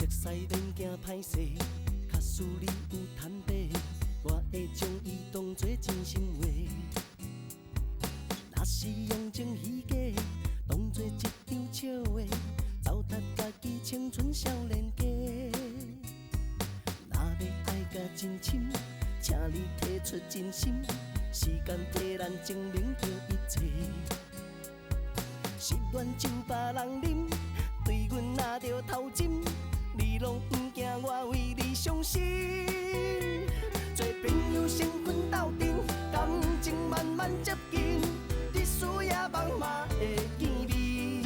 熟悉免惊歹势，假使你有摊底，我会将伊当作真心话。若是用情虚假，当作一场笑话，糟蹋家己青春少年家。若要爱甲真深，请你提出真心，时间替咱证明着一切。失恋酒别人啉，对阮拿着头针，你拢不惊我为你伤心。做朋友成群斗阵，感情慢慢接近，你需要梦嘛会见面。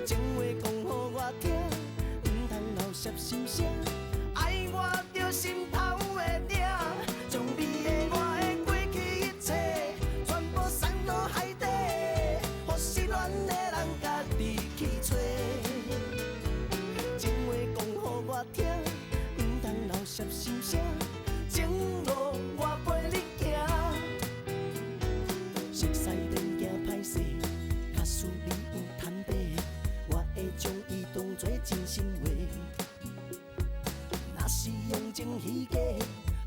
情话讲予我听，唔通留摄心声，爱我着心头会痛，将你的我的过去一切，全部散落海底，予失恋的人家己去找。情话讲予我听，唔通留摄心声，情路我陪你行。熟悉免惊歹势，假使你有摊底，我会将伊当作真心话。若是用情虚假，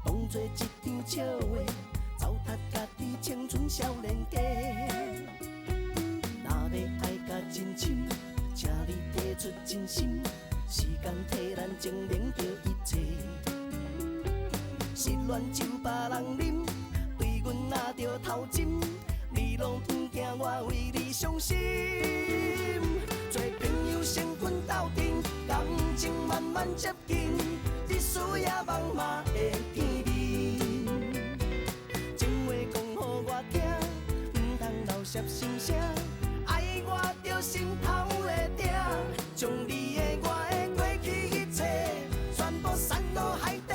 当作一场笑话，糟蹋家己青春少年家。若要爱甲真深，请你提出真心，时间替咱证明着一切。失恋酒别人啉，对阮拿着头针，你拢不惊我为你伤心。做朋友成群斗阵，感情慢慢接近，你需要梦嘛会见面。情话讲予我听，唔通留摄心声，爱我着心头会痛，将你的我的过去一切，全部散落海底，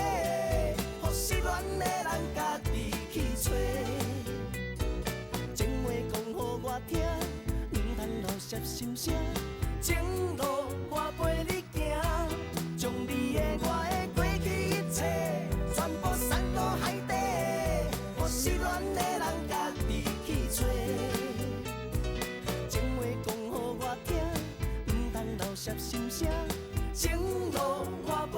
予失恋的人家己去找。情话讲予我听，唔通留摄心声，情路我陪你行，将你的我的过去一切，全部散落海底，予失恋的人家己去找。情话讲予我听，唔通留摄心声，情路我陪